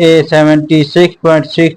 A70 6.6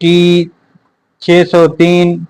T603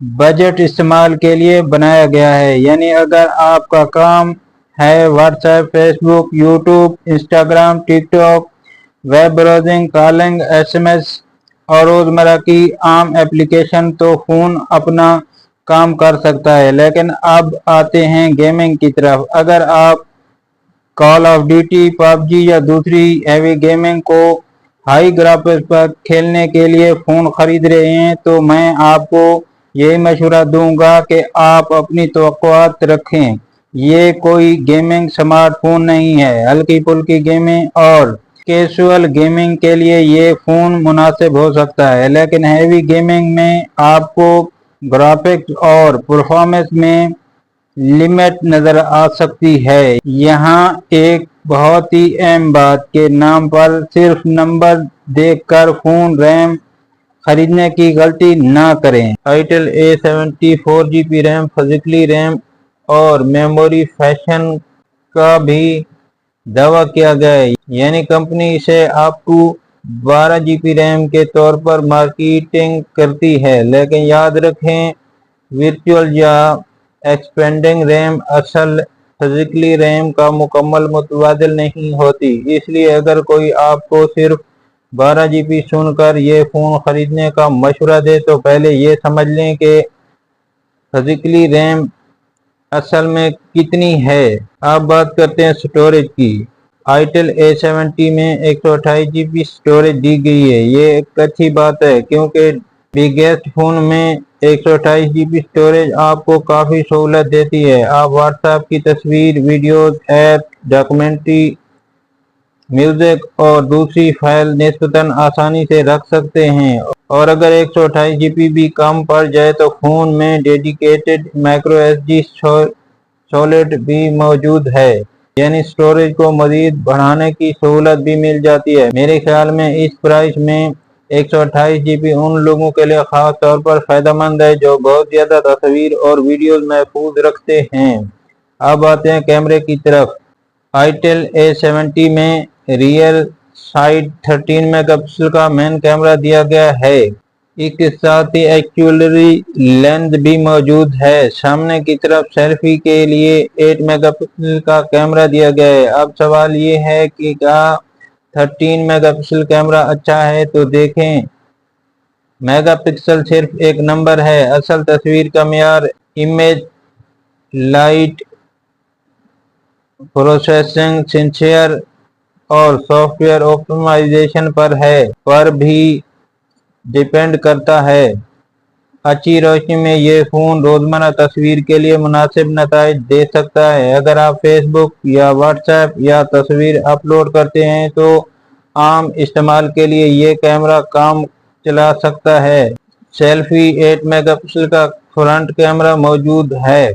budget استعمال کے لیے بنایا گیا ہے، یعنی اگر آپ کا کام ہے WhatsApp, Facebook, YouTube, Instagram, TikTok, web browsing, calling, S M S اور روزمرہ کی عام ایپلیکیشن، تو فون اپنا کام کر سکتا ہے۔ لیکن اب آتے ہیں گیمنگ کی طرف۔ اگر آپ کال آف ڈیوٹی، پب جی یا دوسری ہیوی گیمنگ کو ہائی گرافکس پر کھیلنے کے لیے فون خرید رہے ہیں تو میں آپ کو یہی مشورہ دوں گا کہ آپ اپنی توقعات رکھیں۔ یہ کوئی گیمنگ سمارٹ فون نہیں ہے۔ ہلکی پھلکی گیمنگ اور کیژول گیمنگ کے لیے یہ فون مناسب ہو سکتا ہے، لیکن ہیوی گیمنگ میں آپ کو گرافکس اور پرفارمنس میں لمٹ نظر آ سکتی ہے۔ یہاں ایک بہت ہی اہم بات کے نام پر صرف نمبر دیکھ کر فون ریم خریدنے کی غلطی نہ کریں۔ Itel A70 4GB RAM, physically RAM اور میموری فیشن کا بھی دعویٰ کیا گیا ہے، یعنی کمپنی اسے اپ ٹو 12GB ریم کے طور پر مارکیٹنگ کرتی ہے، لیکن یاد رکھیں ورچوئل یا ایکسپینڈنگ ریم اصل فزیکلی ریم کا مکمل متبادل نہیں ہوتی۔ اس لیے اگر کوئی آپ کو صرف 12GB سن کر یہ فون خریدنے کا مشورہ دے تو پہلے یہ سمجھ لیں کہ فزیکلی ریم اصل میں کتنی ہے۔ اب بات کرتے ہیں سٹوریج کی۔ آئیٹل A70 میں 128GB سٹوریج دی گئی ہے۔ یہ ایک اچھی بات ہے کیونکہ بگیسٹ فون میں 128GB سٹوریج آپ کو کافی سہولت دیتی ہے۔ آپ واٹس ایپ کی تصویر، ویڈیوز، ایپ، ڈاکومنٹری، میوزک اور دوسری فائل نسبتاً آسانی سے رکھ سکتے ہیں، اور اگر 128GB بھی کم پڑ جائے تو فون میں dedicated micro S D slot بھی موجود ہے، یعنی سٹوریج کو مزید بڑھانے کی سہولت بھی مل جاتی ہے۔ میرے خیال میں اس پرائس میں 128GB ان لوگوں کے لیے خاص طور پر فائدہ مند ہے جو بہت زیادہ تصویر اور ویڈیوز محفوظ رکھتے ہیں۔ اب آتے ہیں کیمرے کی طرف۔ آئیٹل A70 میں ریئر سائڈ 13 میگا پکسل کا مین کیمرہ دیا گیا ہے۔ اس کے ساتھ ہی ایکسیلری لینس بھی موجود ہے۔ سامنے کی طرف سیلفی کے لیے 8 میگا پکسل کا کیمرہ دیا گیا ہے۔ اب سوال یہ ہے کہ کیا 13 میگا پکسل کیمرہ اچھا ہے؟ تو دیکھیں، میگا پکسل صرف ایک نمبر ہے۔ اصل تصویر کا معیار امیج لائٹ پروسیسنگ، سینسر اور سافٹ ویئر آپٹیمائزیشن پر بھی ڈیپینڈ کرتا ہے۔ اچھی روشنی میں یہ فون روزمرہ تصویر کے لیے مناسب نتائج دے سکتا ہے۔ اگر آپ فیس بک یا واٹس ایپ یا تصویر اپلوڈ کرتے ہیں تو عام استعمال کے لیے یہ کیمرہ کام چلا سکتا ہے۔ سیلفی 8 میگا پکسل کا فرنٹ کیمرہ موجود ہے۔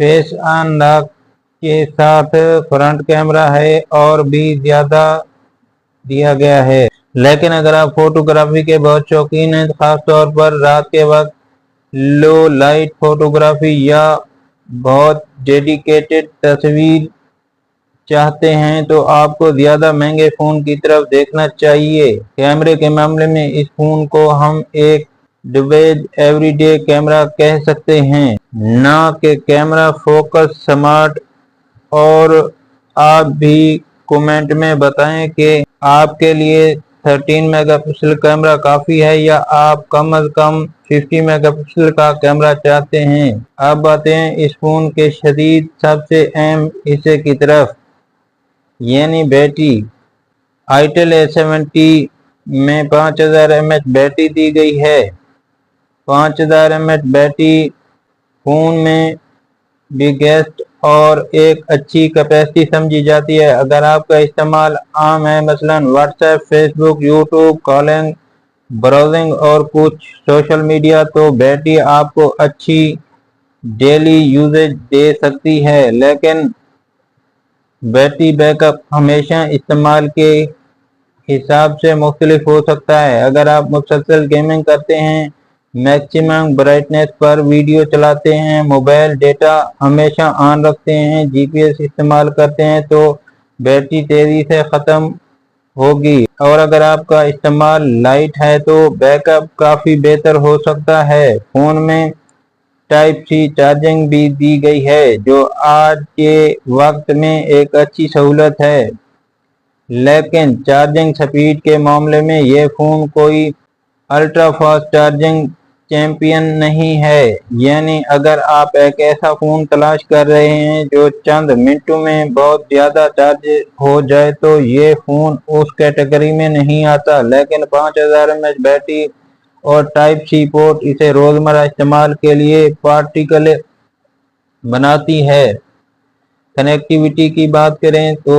فیس ان لاک کے ساتھ فرنٹ کیمرہ ہے اور بھی زیادہ دیا گیا ہے، لیکن اگر آپ فوٹوگرافی کے بہت شوقین ہیں، خاص طور پر رات کے وقت لو لائٹ فوٹوگرافی یا بہت ڈیڈیکیٹڈ تصویر چاہتے ہیں تو آپ کو زیادہ مہنگے فون کی طرف دیکھنا چاہیے۔ کیمرے کے معاملے میں اس فون کو ہم ایک ڈیوائس ایوری ڈے کیمرہ کہہ سکتے ہیں، نہ کہ کیمرہ فوکس سمارٹ۔ اور آپ بھی کومنٹ میں بتائیں کہ آپ کے لیے 13 میگا پکسل کیمرہ کافی ہے یا آپ کم از کم 50 میگا پکسل کا کیمرہ چاہتے ہیں۔ اب آتے ہیں اس فون کے شدید سب سے اہم حصے کی طرف، یعنی بیٹری۔ آئیٹل A70 میں 5000 mAh بیٹری دی گئی ہے۔ 5000 mAh بیٹری فون میں بگیسٹ اور ایک اچھی کیپیسٹی سمجھی جاتی ہے۔ اگر آپ کا استعمال عام ہے، مثلاً what's app, Facebook, YouTube, calling, browsing اور کچھ سوشل میڈیا، تو بیٹری آپ کو اچھی ڈیلی یوزیج دے سکتی ہے، لیکن بیٹری بیک اپ ہمیشہ استعمال کے حساب سے مختلف ہو سکتا ہے۔ اگر آپ مسلسل گیمنگ کرتے ہیں، میکسیمم برائٹنس پر ویڈیو چلاتے ہیں، موبائل ڈیٹا ہمیشہ آن رکھتے ہیں، GPS استعمال کرتے ہیں، تو بیٹری تیزی سے ختم ہوگی، اور اگر آپ کا استعمال لائٹ ہے تو بیک اپ کافی بہتر ہو سکتا ہے۔ فون میں ٹائپ سی چارجنگ بھی دی گئی ہے، جو آج کے وقت میں ایک اچھی سہولت ہے، لیکن چارجنگ سپیڈ کے معاملے میں یہ فون کوئی الٹرا فاسٹ چارجنگ چیمپئن نہیں ہے۔ یعنی اگر آپ ایک ایسا فون تلاش کر رہے ہیں جو چند منٹوں میں بہت زیادہ چارج ہو جائے تو یہ فون اس کیٹیگری میں نہیں آتا، لیکن 5000 mAh بیٹری اور ٹائپ سی پورٹ اسے روزمرہ استعمال کے لیے پریکٹیکل بناتی ہے۔ کنیکٹیوٹی کی بات کریں تو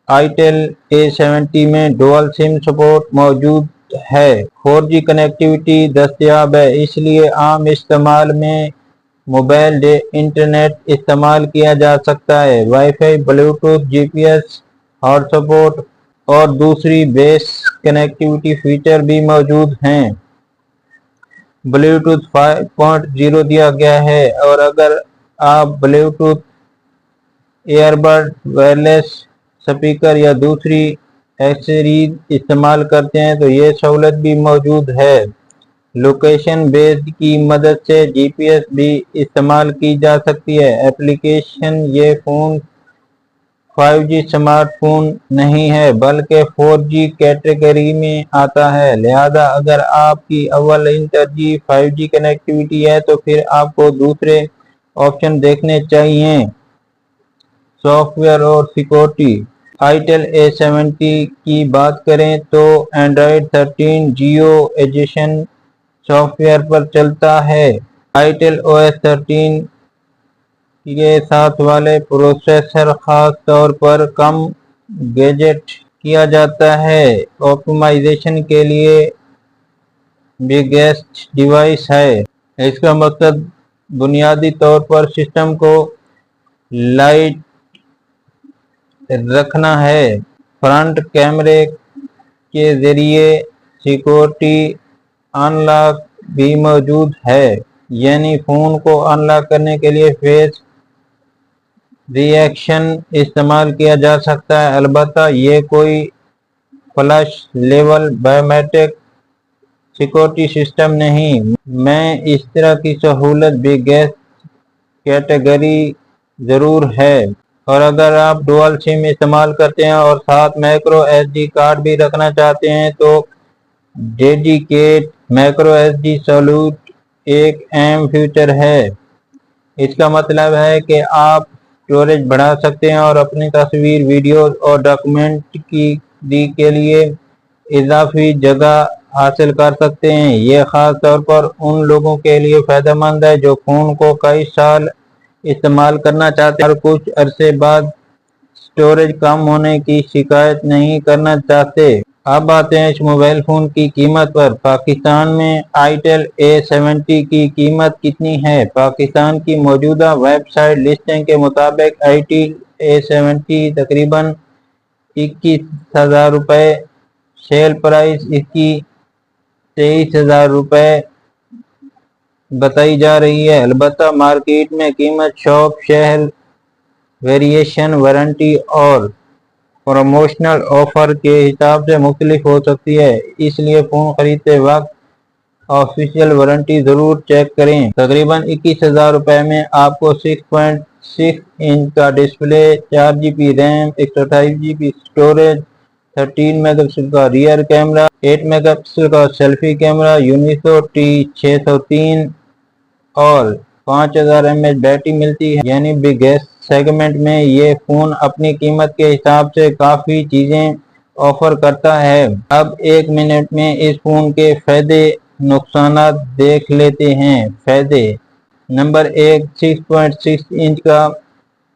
آئیٹل A70 میں ڈوئل سم سپورٹ موجود ہے۔ 4G کنیکٹیوٹی دستیاب ہے، اس لیے عام استعمال میں موبائل انٹرنیٹ استعمال کیا جا سکتا ہے۔ Wifi, Bluetooth, GPS hotspot اور دوسری بیس کنیکٹیوٹی فیچر بھی موجود ہیں۔ بلوٹوتھ 5.0 دیا گیا ہے، اور اگر آپ بلوٹوتھ ایئر بڈ، وائرلیس اسپیکر یا دوسری ایکسیسریز استعمال کرتے ہیں تو یہ سہولت بھی موجود ہے۔ لوکیشن بیسڈ کی مدد سے GPS بھی استعمال کی جا سکتی ہے۔ ایپلیکیشن: یہ فون 5G سمارٹ فون نہیں ہے بلکہ 4G کیٹیگری میں آتا ہے، لہذا اگر آپ کی اولین ترجیح 5G کنیکٹیوٹی ہے تو پھر آپ کو دوسرے آپشن دیکھنے چاہیے۔ سافٹ ویئر اور سیکورٹی: آئیٹل A70 کی بات کریں تو Android 13 Go edition software پر چلتا ہے۔ آئیٹل OS 13 کے ساتھ والے پروسیسر خاص طور پر کم گیجٹ کیا جاتا ہے آپٹیمائزیشن کے لیے بگیسٹ ڈیوائس ہے۔ اس کا مقصد بنیادی طور پر سسٹم کو لائٹ رکھنا ہے۔ فرنٹ کیمرے کے ذریعے سیکورٹی ان لاک بھی موجود ہے، یعنی فون کو ان لاک کرنے کے لیے فیس ریکگنیشن استعمال کیا جا سکتا ہے، البتہ یہ کوئی فلش لیول بائیومیٹرک سیکورٹی سسٹم نہیں۔ میں اس طرح کی سہولت بگیسٹ کیٹیگری ضرور ہے، اور اگر آپ ڈوئل سم استعمال کرتے ہیں اور ساتھ مائکرو SD کارڈ بھی رکھنا چاہتے ہیں تو ڈیڈیکیٹ مائکرو SD سلوٹ ایک اہم فیچر ہے۔ اس کا مطلب ہے کہ آپ اسٹوریج بڑھا سکتے ہیں اور اپنی تصویر، ویڈیوز اور ڈاکیومنٹ کے لیے اضافی جگہ حاصل کر سکتے ہیں۔ یہ خاص طور پر ان لوگوں کے لیے فائدہ مند ہے جو فون کو کئی سال استعمال کرنا چاہتے ہیں اور کچھ عرصے بعد اسٹوریج کم ہونے کی شکایت نہیں کرنا چاہتے۔ اب آتے ہیں اس موبائل فون کی قیمت پر۔ پاکستان میں آئیٹل A70 کی قیمت کتنی ہے؟ پاکستان کی موجودہ ویب سائٹ لسٹنگ کے مطابق آئیٹل A70 تقریباً 21,000 روپے، سیل پرائس اس کی 23,000 روپے بتائی جا رہی ہے، البتہ مارکیٹ میں قیمت شاپ، شہر، ویریشن، وارنٹی اور پروموشنل آفر کے حساب سے مختلف ہو سکتی ہے، اس لیے فون خریدتے وقت آفیشیل وارنٹی ضرور چیک کریں۔ تقریباً 21,000 روپے میں آپ کو 6.6 انچ کا display, 4GB RAM, 128GB storage, 13 mega pixel کا ریئر کیمرہ، 8 میگا پکسل کا سیلفی کیمرہ، یونیسو T603 اور 5000 mAh بیٹری ملتی ہے، یعنی بگیسٹ سیگمنٹ میں یہ فون اپنی قیمت کے حساب سے کافی چیزیں آفر کرتا ہے۔ اب ایک منٹ میں اس فون کے فائدے نقصانات دیکھ لیتے ہیں۔ فائدے: نمبر 1، 6.6 انچ کا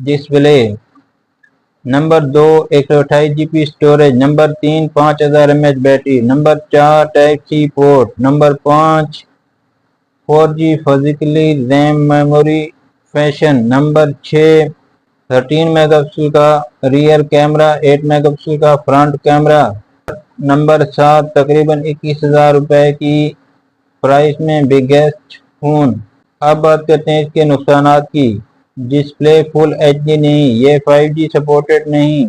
display. Number 2، 128GB storage. Number 3، 5000 mAh battery. Number 4، type C port. Number 5، 4G physically RAM memory fusion. Number 6، 13 mega pixel کا ریئر کیمرہ، 8 میگا پکسل کا فرنٹ کیمرہ۔ نمبر 7، تقریباً 21,000 روپے کی پرائس میں بگیسٹ فون۔ اب بات کرتے ہیں اس کے نقصانات کی۔ ڈسپلے فل HD نہیں، یہ 5G سپورٹڈ نہیں۔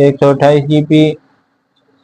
128 GB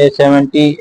A70